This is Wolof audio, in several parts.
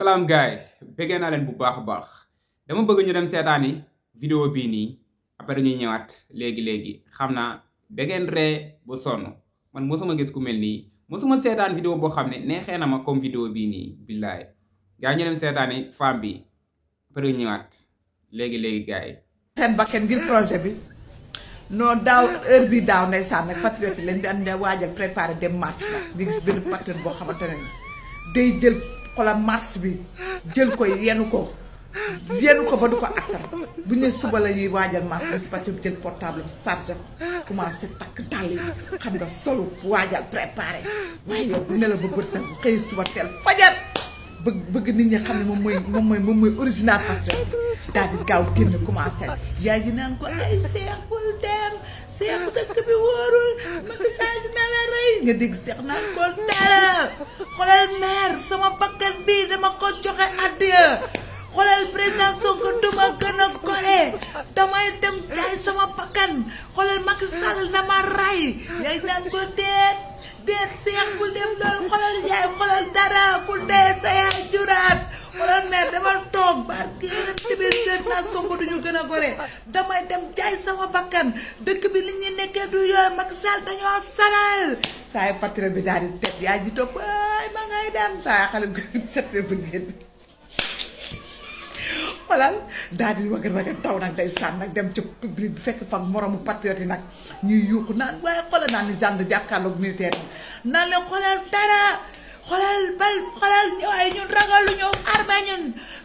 salaam gaay bëggee naa leen bu baax a baax dama bëgg ñu dem seetaani vidéo bii nii après ñuy ñëwaat léegi xam naa da ngeen ree ba sonn man mosuma gis ku mel nii mosuma seetaan vidéo boo xam ne neexee na ma comme vidéo bii nii billaay gaa ñu dem seetaani femme bi après ñu ñëwaat léegi gaay seen bakkan ngir projet bi non daaw heure bi daaw ndeysaan nag patriote yi lañ daan waajal préparé dem marche nag di gis benn patriote boo xamante ne day jël xoolal marche bi jël ko yenu ko ba du ko attan bu ñu ne suba la ñuy waajal marche gis patriote jël portable bi chargé ko commencé takk dàll yi xam nga solu waajal préparé waaye yow bu ne la ba bër sax xëy suba teel fajar bëgg nit ñi xam ne moom mooy original patriote daal di gaaw génn commencé yaay ji naan ko ay seex bul dem seex dëkk bi wóorul Macky Sall dina la rey nga dégg seex naan ko dara xoolal maire sama bakkan bii dama ko joxe addiya xoolal président Sonko duma gën a gore damay dem jaay sama bakkan xoolal Macky Sall na ma rey yaay naan ko déet seex bul def loolu xoolal yaay xoolal dara ku dee sa yaay juraat xoolal mère dama toog barke yeneen tibir seet naa Sonko duñu gën a gore damay dem jaay sama bakkan dëkk bi li ñu nekkee du yoon Macky Sall dañoo sanal saa yu patriote bi daal di teg yaay ji toog waay ma ngay dem saa xale bu setre bu génn xoolal daal di wagar taw nag day sànn nag dem ci public bi fekk fa moromu patriote yi nag ñuy yuuxu naan waaye xoolal naan ni gendarme jàkkaarloog militaire yi naan leen xoolal dara xoolal waaye ñun ragaluñu armée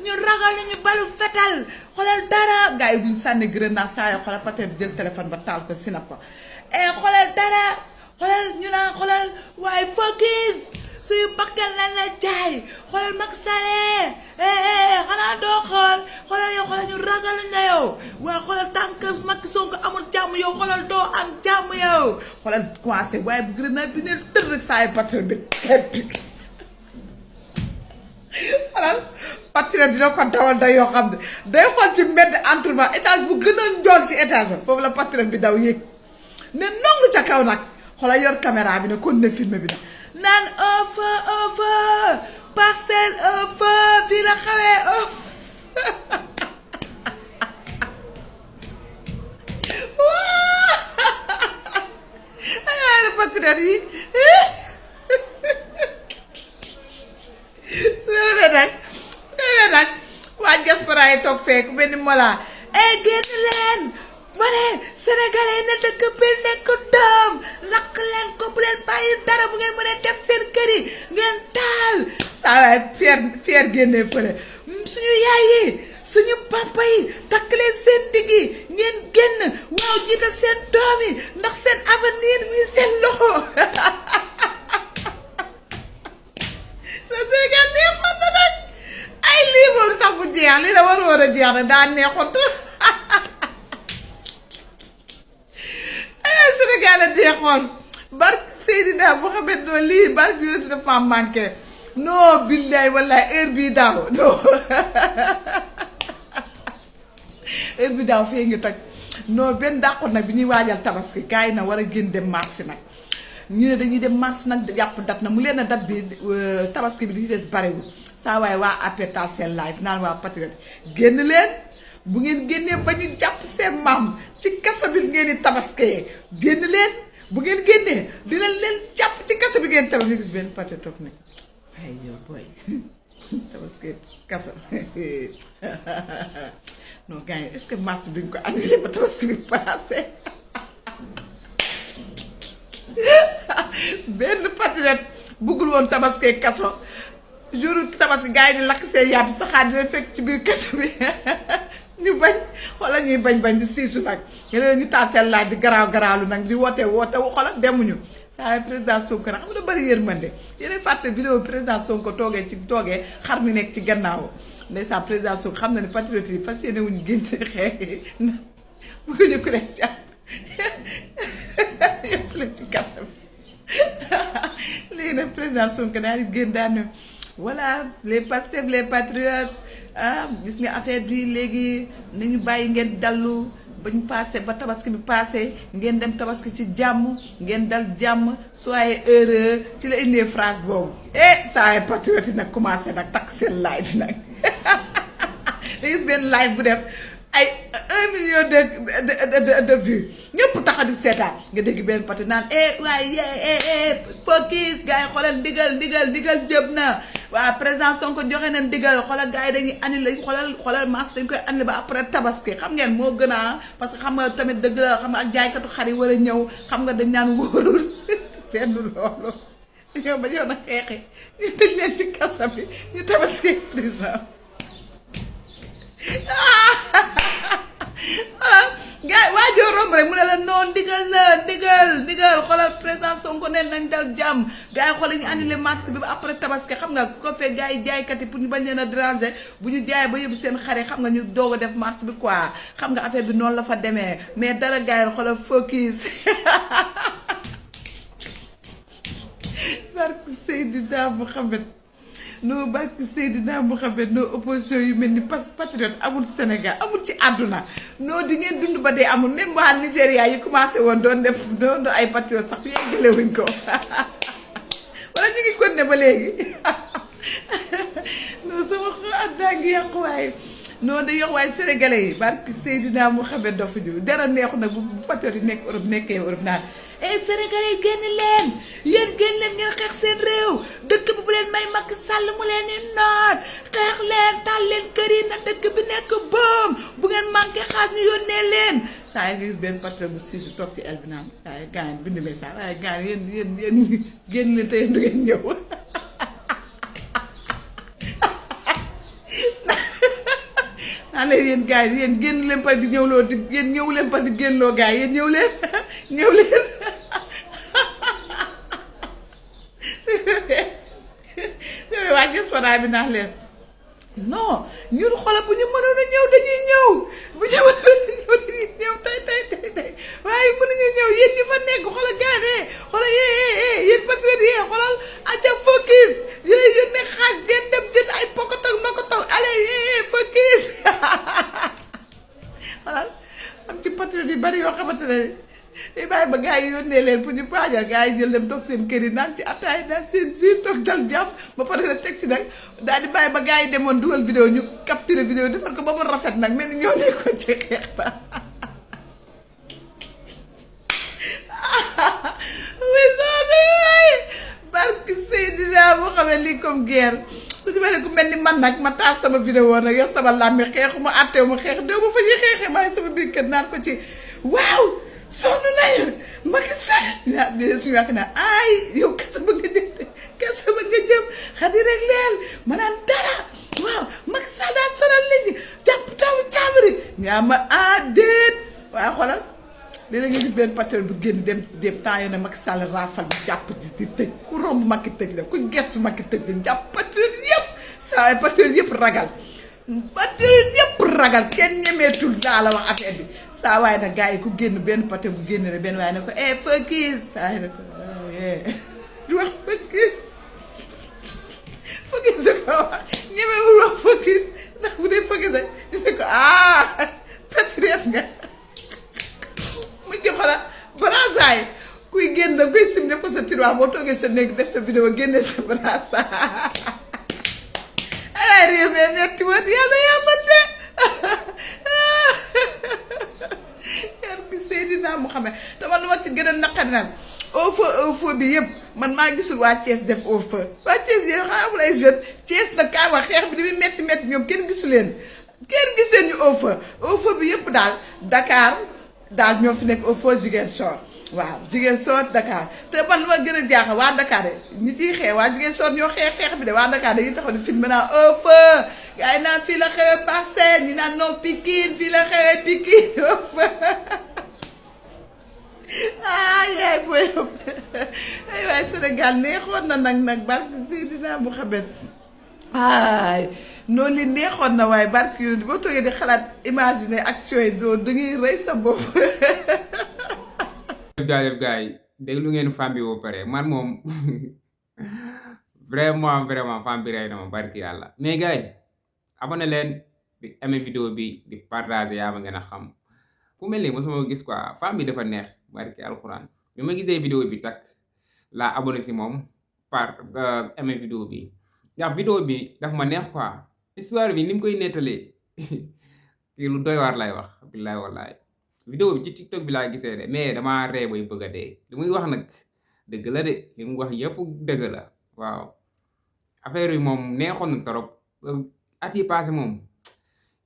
ñun ragaluñu balu fetal xoolal dara gars yi duñ sànni grenade saa yoo xoolal patriote bi jël téléphone ba taal ko sinap ko xoolal dara xoolal ñu naan xoolal waaye focus suñu bakkan lan la jaay xoolal Macky Sall xanaa doo xoolal yow xoolal ñu ragaluñ la yow waaye xoolal tànk Macky Sonko amul jàmm yow xoolal doo am jàmm yow xoolal commencé waaye bu grenade bi ne tër rek saa yu patriote bi xoolal patriote dina ko dawal day yoo xam ne day xool ci mbedd entourement étage bu gën a njool ci étage ba foofu la patriote bi daw yéeg ne nongu ca kaw nag xoolal yor caméra bi ne kon ne filmé bi nag naan un feu parcelle un feu fii la xawee ay patriote yi su demee nag waa diaspora yi toog fee ku mel ni Mola génn leen ma ne sénégalais yi na dëkk bi nekk doom lakk leen ko bu leen bàyyi dara bu ngeen mënee dem seen kër yi ngeen taal saa waay fier génnee fële suñu yaay yi suñu papa yi takk leen seen digg yi ngeen génn waaw jiital seen doom yi ndax seen avenir mi seen loxo le Sénégal neexoon na nag ay lii moom sax bu jeex lii la war a jeex nag daa neexoon Sénégal a jeexoon barke Seydina Mohamed noo lii barke bi yonent dafa ma manqué non billaay wallaay heure bii daaw non heure bii daaw fii ngi toj non benn dàqoon nag bi ñuy waajal tabaski gars yi na war a génn dem marché nag ñu ne dañuy dem marché nag jàpp dat na mu leen a dat bi tabaski bi di des bariwul saa waaye waa APR taal seen live naan waa patriote génn leen bu ngeen génnee ba ñu jàpp seen maam ci kaso bi ngeen di tabaskee génn leen bu ngeen génnee dina leen jàpp ci kaso bi ngeen tabaskee gis benn patriote toog ne waaye yow booy tabaskee kaso non gars yi est-ce que marche duñ ko annulé ba tabaski bi passé benn patriote buggul woon tabaskee kaso jour tabaski gars yi di lakk seen yàpp saxaar dina fekk ci biir kaso bi ñu bañ wala ñuy bañ di siisu nag yeneen ñu taal seen laaj di garaalu nag di woote xoolal demuñu saa président Sonko nag xam nga bari yërmande yeneen fàtte vidéo président Sonko toogee xar mi nekk ci gannaaw ndeysaan président Sonko xam na ne patriote yi fas yéene wuñu génne xeex bëgguñu ko leen jàpp yëpp la ci kaso bi léegi nag président Sonko daal di génn daal ne voilà les Pastef les patriotes gis nga affaire bi léegi nañu bàyyi ngeen dallu bañ passé ba tabaski bi passé ngeen dem tabaski ci jàmm ngeen dal jàmm soyez heureux ci la indee phrase boobu saa ay patriote yi nag commencé nag takk seen live nag da gis benn live bu def ay 1 million de vues ñëpp taxaw di seetaan nga dégg benn pati naan waaye focus gars yi xoolal ndigal jëb na waaw président Sonko joxe na ndigal xoolal gars yi dañuy annulé xoolal mars dañ koy annulé ba après tabaski xam ngeen moo gën a parce que xam nga tamit dëgg la xam nga ak jaaykatu xar yi war a ñëw xam nga dañ naan wóorul fenn loolu ñoom ba ñëw na xeexi ñu tëj leen ci kaso bi ñu tabaski prison gars waajoo romb rek mu ne la non ndigal xoolal président Sonko ne nañ dal jàmm gars yi xoolal ñu annulé marché bi ba après tabaski xam nga ko fee gars yi jaaykat yi pour ñu bañ leen a déranger bu ñu jaay ba yóbbu seen xare xam nga ñu doog a def marché bi quoi xam nga affaire bi noonu la fa demee mais dara gars yi xoolal focus barke Seydina Mouhamed no barke Seydina Mouhamed no opposition yu mel ni patriote amul Sénégal amul ci àdduna non di ngeen dund ba dee amul même waa Nigéria yi commencé woon doon def doon ay patriote sax yeggale wuñ ko wala ñu ngi continuer ba léegi non sama àdduna ngi yàqu waaye non da yox waaye sénégalais yi barke Seydina Mouhamed dofu ñu dara neexu nag bu patriote yi nekk Europe nekkee Europe naan sénégalais yi génn leen génn leen ngeen xeex seen réew dëkk bi bu leen may Macky Sall mu leen di noot xeex leen taal leen kër yi na dëkk bi nekk boom bu ngeen manqué xaas ñu yónnee leen saa yi nga gis benn patriote bu siisu toog ci el bi naan waaye gaan bind message waaye gaan yéen génn leen te yéen du ngeen ñëw naa leen yéen gars yi yéen génn leen par di ñëwloo di yéen ñëw leen par di génnloo gars yi yéen ñëw leen waa diaspora bi naan leen non ñun xoolal bu ñu mënoon a ñëw dañuy ñëw bu ñu mënoon a ñëw dañuy ñëw tey waaye mënuñu ñëw yéen ñi fa nekk xoolal gars yi xoolal yéen patriote yi xoolal aca focus yéen nekk xaas ngeen dem jënd ay pokotok makotok allez focus xoolal am ci patriote yu bari yoo xamante ne day bàyyi ba gars yi yónnee leen pour ñu baajal gars yi jël dem toog seen kër yi naan ci ataay naan seen suy toog dal jàmm ba pare na teg ci nag daal di bàyyi ba gars yi demoon dugal vidéo ñu capturé vidéo defar ko ba mu rafet nag mel ni ñoo nekkoon ci xeex ba oui soo dee waaye barke Seydina moo xamee lii comme guerre ku ci mel ni ku mel ni man nag ma taal sama vidéo nag yor sama làmmi xeexu ma àtteewu ma xeex déw ma fa ñuy xeexee maa ngi sama biir kër naan ko ci waaw sonn nañu Macky Sall yaa bi suñu wax naa ay yow kese ba nga jëm xadi rek leel ma naan dara waaw Macky Sall daa sonal nit ñi jàpp taw càmbari ñaa ma déet waaye xoolal léeg-léeg nga gis benn patriote bu génn dem temps yoo ne Macky Sall raafal bi jàpp di tëj ku romb Macky tëj la ku gestu Macky tëj la jàpp patriote yëpp saa ay patriote yëpp ragal kenn ñemeetul daa la wax affaire bi saa waaye nag gars yi ku génn benn patriote bu génn rek benn waaye ne ko focus saa yi ne ko du wax focus da ko wax ñemewul wax focus ndax bu dee focus rek ne ko patriote nga mu jox la brasaay kuy génn da koy sim def ko sa tiroir boo toogee sa néeg def sa vidéo génnee sa brasaay ay réew mi metti woon yàlla yaa mën de yar gi Seydina Mouhamed dama lu ma ci gën a naqari nag au feu bi yëpp man maa gisul waa Thiès def au feu waa Thiès yéen xam amul ay jeunes Thiès nag kaa wax xeex bi ni muy metti ñoom kenn gisu leen ñu au feu bi yëpp daal Dakar daal ñoo fi nekk au feu Ziguinchor waaw Ziguinchor Dakar te man lu ma gën a jaaxal waa Dakar ñi ciy xeex waa Ziguinchor ñoo xeex bi de waa Dakar dañuy taxaw di filmer naa au feu gars yi naan fii la xewee Parcelles ñi naan non Pikine fii la xewee Pikine au feu yaay booy ay waay Sénégal neexoon na nag barke Seydina Mouhamed ay noonu li neexoon na waaye barke yu boo toogee di xalaat imaginer action yi doo da ngay rey sa bopp jaajëf gars yi déglu ngeen femme bi ba pare man moom vraiment femme bi rey na ma barki yàlla mais gars yi abonné leen di amee vidéo bi di partager yaa ma ngeen a xam ku mel ni mosuma ko gis quoi femme bi dafa neex barki alxuraan bi ma gisee vidéo bi tak laa abonné si moom par aimé vidéo bi ndax vidéo bi daf ma neex quoi histoire bi ni mu koy nettalee kii lu doy waar lay wax billaay wallaay vidéo bi ci TikTok bi laa gisee de mais damaa ree bay bëgg a dee li muy wax nag dëgg la de li mu wax yëpp dëgg la waaw affaire yi moom neexoon na trop at yi passé moom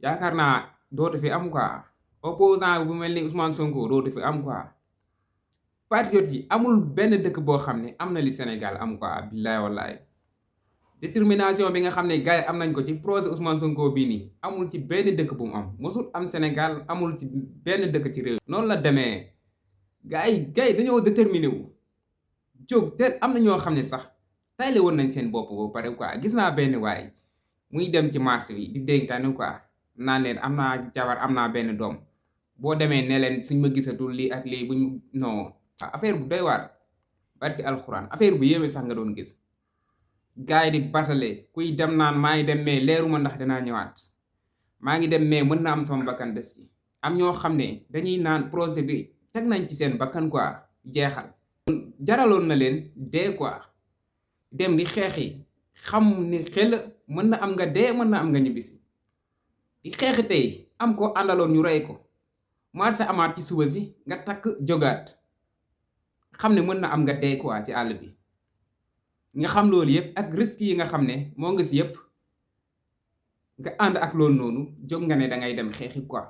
yaakaar naa dootu fi am quoi opposant bu mel ni Ousmane Sonko dootu fi am quoi patriote yi amul benn dëkk boo xam ne am na li Sénégal am quoi billaay wallaay détermination bi nga xam ne gars yi am nañ ko ci projet Ousmane Sonko bii nii amul ci benn dëkk bu mu am mosul am Sénégal amul ci benn dëkk ci réew noonu la demee gars yi dañoo déterminé wu jóg te am na ñoo xam ne sax tayle woon nañ seen bopp ba pare quoi gis naa benn waay muy dem ci marché bi di dénkaane quoi naan leen am naa jabar am naa benn doom boo demee ne leen suñ ma gisatul lii ak lii buñ non affaire bu doy waar barki alxuraan affaire bu yéeme sax nga doon gis gars yi di batale kuy dem naan maa ngi dem mais leeruma ndax danaa ñëwaat maa ngi dem mais mën na am sama bakkan des ci am ñoo xam ne dañuy naan projet bi teg nañ ci seen bakkan quoi jeexal jaraloon na leen dee quoi dem di xeexi xam ni xel mën na am nga dee mën na am nga ñibbisi di xeexi tey am ko àndaloon ñu rey ko marché amaat ci suba si nga takk jógaat xam ne mën na am nga dee quoi ci àll bi nga xam loolu yëpp ak risque yi nga xam ne moo nga si yëpp nga ànd ak loolu noonu jóg nga ne dangay dem xeexi quoi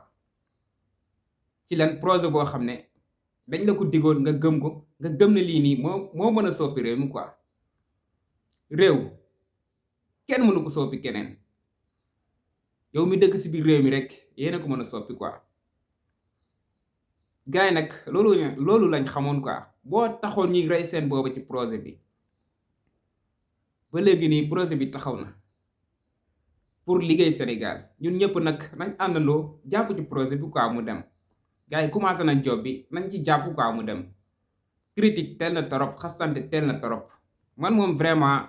ci lan projet boo xam ne dañ la ko digoon nga gëm ko nga gëm ne lii nii moo mën a soppi réew mi quoi réew kenn mënu ko soppi keneen yow mi dëkk si biir réew mi rek yéen a ko mën a soppi quoi gars yi nag loolu lañ xamoon quoi boo taxoon ñuy rey seen booba ci projet bi ba léegi nii projet bi taxaw na pour liggéey Sénégal ñun ñëpp nag nañ àndandoo jàpp ci projet bi quoi mu dem gars yi commencé nañ job bi nañ ci jàpp quoi mu dem critique teel na torop xastante teel na torop man moom vraiment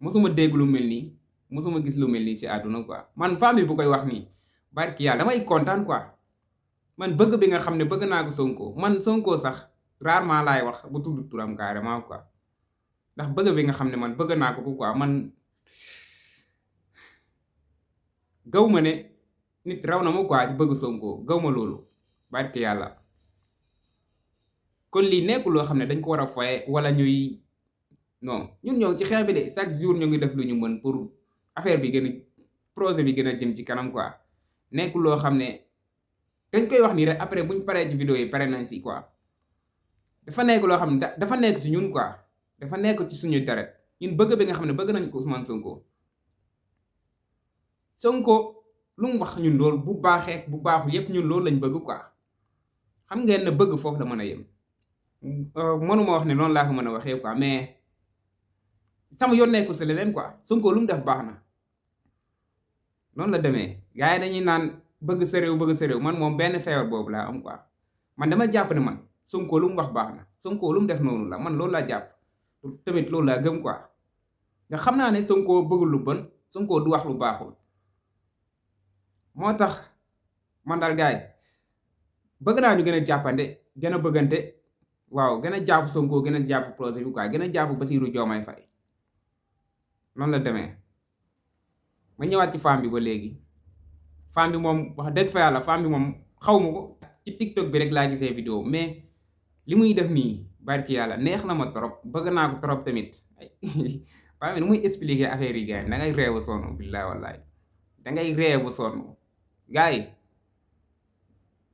mosuma dégg lu mel nii mosuma gis lu mel nii ci àdduna quoi man famille bu koy wax nii barki yàlla damay kontaan quoi man bëgg bi nga xam ne bëgg naa ko Sonko man Sonko sax rarement laay wax bu tudd turam carrément quoi ndax bëgg bi nga xam ne man bëgg naa ko quoi man gaw ma ne nit raw na ma quoi ci bëgg Sonko gaw ma loolu barki yàlla kon lii nekkul loo xam ne dañ ko war a foye wala ñuy non ñun ñëw ci xeex bi de chaque jour ñu ngi def lu ñu mën pour affaire bi gën a projet bi gën a jëm ci kanam quoi nekkul loo xam ne dañ koy wax nii rek après buñ paree ci vidéo yi pare nañ si quoi dafa nekk loo xam ne dafa nekk si ñun quoi dafa nekk ci suñu deret ñun bëgg bi nga xam ne bëgg nañ ko Ousmane Sonko lu mu wax ñun loolu bu baaxee bu baaxul yépp ñun loolu lañ bëgg quoi xam ngeen ne bëgg foofu la mën a yem mënuma wax ne noonu laa ko mën a waxee quoi mais sama yoon nekkul si leneen quoi Sonko lu mu def baax na noonu la demee gars yi dañuy naan bëgg sa réew man moom benn feebar boobu laa am quoi man dama jàpp ne man Sonko lu mu wax baax na Sonko lu mu def noonu la man loolu laa jàpp tamit loolu laa gëm quoi nga xam naa ne Sonko bëggul lu bon Sonko du wax lu baaxul moo tax man daal gars yi bëgg naa ñu gën a jàppande gën a bëggante waaw gën a jàpp Sonko gën a jàpp projet bi quoi gën a jàpp Bassirou Diomaye Faye noonu la demee ma ñëwaat ci femme bi ba léegi femme bi moom wax dëgg fa yàlla femme bi moom xaw ma ko ci TikTok bi rek laa gisee vidéo mais li muy def nii barki yàlla neex na ma trop bëgg naa ko trop tamit femme bi nu muy expliquer affaire yi gars yi da ngay reewu sonn billaay wallaay da ngay reewu sonn gars yi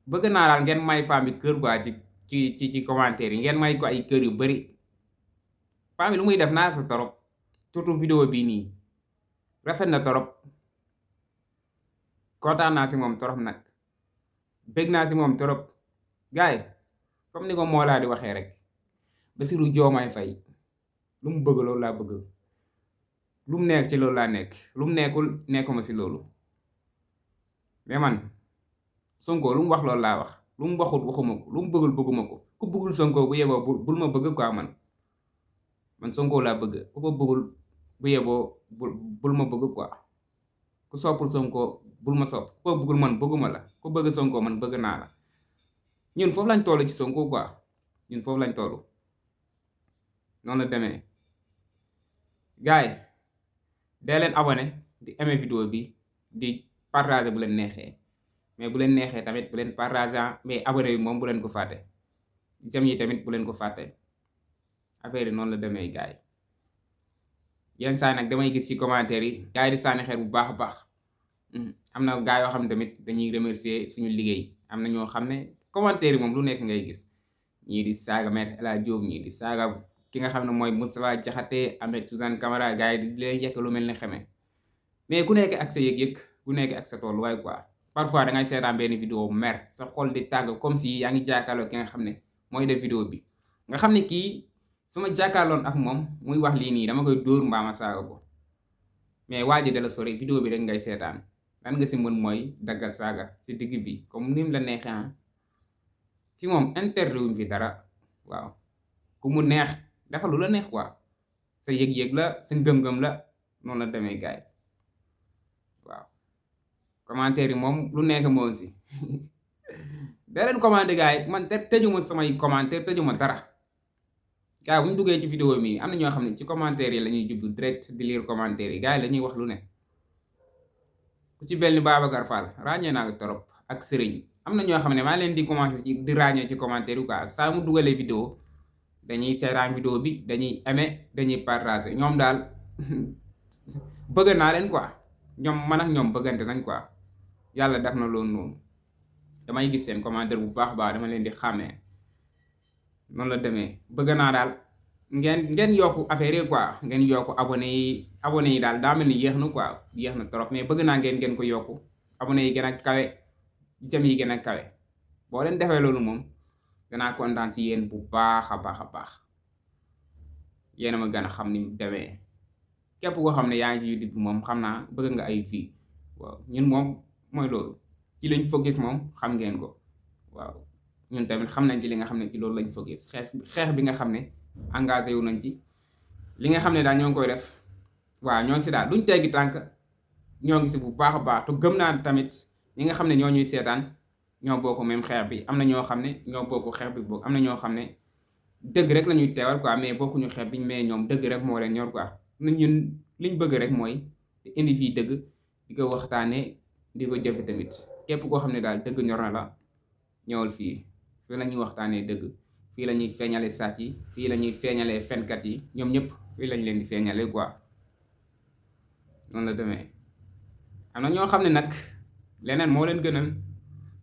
bëgg naa daal ngeen may femme bi kër quoi ci commentaire yi ngeen may ko ay kër yu bari femme bi lu muy def naa sa trop surtout vidéo bii nii rafet na torop kontaan naa si moom torop nag bëgg naa si moom torop gars yi comme ni ko Mollah di waxee rek Bassirou Diomaye Faye lu mu bëgg loolu laa bëgg lu mu nekk ci loolu laa nekk lu mu nekkul nekkuma si loolu mais man Sonko lu mu wax loolu laa wax lu mu waxut waxuma ko lu mu bëggul bëgguma ko ku bëggul Sonko bu yeboo bul ma bëgg quoi man Sonko laa bëgg ku ko bëggul bu yeboo bul ma bëgg quoi ku soppul Sonko bul ma sopp ku ko bëggul man bëgguma la ku bëgg Sonko man bëgg naa la ñun foofu lañ toll ci Sonko quoi ñun foofu lañ toll noonu la demee gars yi dee leen abonné di aimer vidéo bi di partager bu leen neexee mais bu leen neexee tamit bu leen partager mais abonné bi moom bu leen ko fàtte j'aime yi tamit bu leen ko fàtte affaire yi noonu la demee gars yi yenn saa nag damay gis ci commentaire yi gars yi di sànni xeer bu baax a baax am na gars yoo xam ne tamit dañuy remercier suñu liggéey am na ñoo xam ne commentaire yi moom lu nekk ngay gis ñii di saaga Maître El Hadji Diouf ñii di saaga ki nga xam ne mooy Moustapha Diakhaté Ahmed Suzanne Camara gars yi di leen yekk lu mel ni xeme mais ku nekk ak sa yëg-yëg ku nekk ak sa tolluwaay quoi parfois da ngay seetaan benn vidéo mer sa xol di tàng comme si yaa ngi jàkkaarloo ki nga xam ne mooy def vidéo bi nga xam ne kii su ma jàkkaarloon ak moom muy wax lii nii dama koy dóor mbaama saaga ko mais waa ji dala sori vidéo bi rek ngay seetaan lan nga si mën mooy daggal saaga si digg bi comme ni mu la neexee fi moom interdit wuñ fi dara waaw ku mu neex dafa lu la neex quoi sa yëg-yëg la sa ngëm-ngëm la noonu la demee gars yi waaw commentaire yi moom lu nekk moo si da leen commenté gars yi man tëjuma samay commentaire tëjuma dara gars yi bu ñu duggee ci vidéo mi am na ñoo xam ne ci commentaire yi la ñuy jublu direct di lire commentaire yi gars yi la ñuy wax lu ne ku ci benn Babacar Fall ràññee naa ko trop ak Sëriñ am na ñoo xam ne maa leen di commencé ci di ràññee ci commentaire yi quoi saa mu dugalee vidéo dañuy seetaan vidéo bi dañuy aimer dañuy partager ñoom daal bëgg naa leen quoi ñoom man ak ñoom bëggante nañ quoi yàlla def na loolu noonu damay gis seen commentaire bu baax baax dama leen di xàmmee noonu la demee bëgg naa daal ngeen yokku affaire yi quoi ngeen yokku abonné yi daal daa mel ni yéex na quoi yéex na trop mais bëgg naa ngeen ko yokku abonné yi gën a kawe j'aime yi gën a kawe boo leen defee loolu moom danaa kontaan si yéen bu baax a baax yéen a ma gën a xam ni demee képp koo xam ne yaa ngi ci YouTube bi moom xam naa bëgg nga ay vie waaw ñun moom mooy loolu ci lañ focus moom xam ngeen ko waaw ñun tamit xam nañ ci li nga xam ne ci loolu lañ focus xeex bi nga xam ne engagé wu nañ ci li nga xam ne daal ñoo ngi koy def waaw ñoo ngi si daal duñ teggi tànk ñoo ngi si bu baax a baax te gëm naa tamit ñi nga xam ne ñoo ñuy seetaan ñoo bokk même xeex bi am na ñoo xam ne ñoo bokk xeex bi bokk am na ñoo xam ne dëgg rek la ñuy teewal quoi mais bokkuñu xeex biñ mais ñoom dëgg rek moo leen ñor quoi ñun liñ bëgg rek mooy di indi fii dëgg di ko waxtaanee di ko jëfe tamit képp koo xam ne daal dëgg ñor na la ñëwal fii la ñuy waxtaanee dëgg fii la ñuy feeñale sàcc yi fii la ñuy feeñalee fenkat yi ñoom ñëpp fii lañ leen di feeñale quoi noonu la demee am na ñoo xam ne nag leneen moo leen gënal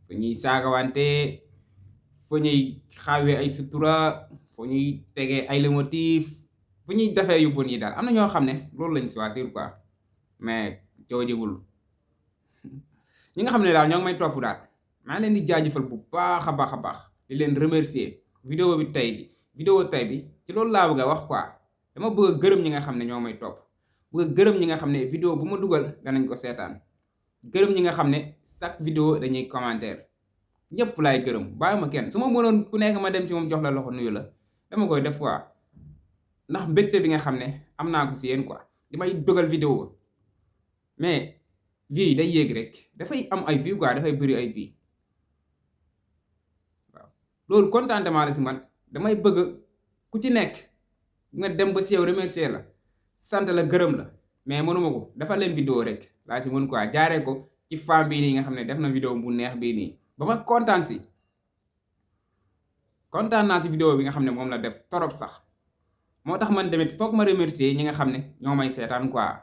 fu ñuy saagawante fu ñuy xawee ay sutura fu ñuy tegee ay lemotif fu ñuy defee yu bon yi daal am na ñoo xam ne loolu lañ choisir quoi mais joojëwul ñi nga xam ne daal ñoo ngi may topp daal maa leen di jaajëfal bu baax a baax di leen remercier vidéo tey bi ci loolu laa bëgg a wax quoi dama bëgg a gërëm ñi nga xam ne ñoo may topp bëgg a gërëm ñi nga xam ne vidéo bu ma dugal danañ ko seetaan gërëm ñi nga xam ne chaque vidéo dañuy commentaire ñëpp laay gërëm bàyyi ma kenn su ma mënoon ku nekk ma dem si moom jox la loxo nuyu la dama koy def quoi ndax mbégte bi nga xam ne am naa ko si yéen quoi di may dugal vidéo mais vie day yéeg rek dafay am ay vie quoi dafay bëri ay vie waaw loolu contentement la si man damay bëgg ku ci nekk nga dem ba si yow remercier la sant la gërëm la mais mënuma ko dafa leen vidéo rek laa si mën quoi jaaree ko ci femme bii nii nga xam ne def na vidéo bu neex bii nii ba ma kontaan naa si vidéo bi nga xam ne moom la def torop sax moo tax man tamit foog ma remercier ñi nga xam ne ñoo may seetaan quoi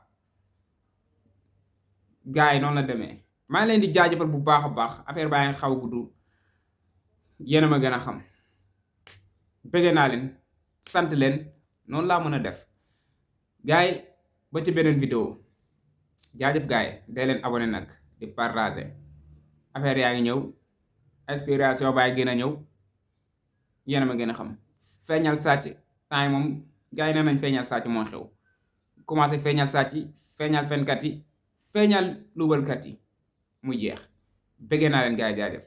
gars yi noonu la demee maa ngi leen di jaajëfal bu baax a baax affaire baa ngi xaw gudd yéen a ma gën a xam bëgg naa leen sant leen noonu laa mën a def gars yi ba ci beneen vidéo jaajëf gars yi dee leen abonné nag di partager affaire yaa ngi ñëw inspiration baay gën a ñëw yéen a ma gën a xam feeñal sàcc temps yi moom gars yi nee nañ feeñal sàcc moo xew commencé feeñal sàcc feeñal fenkat yi feeñal luubalkat yi mu jeex bëggee naa leen gars yi jaajëf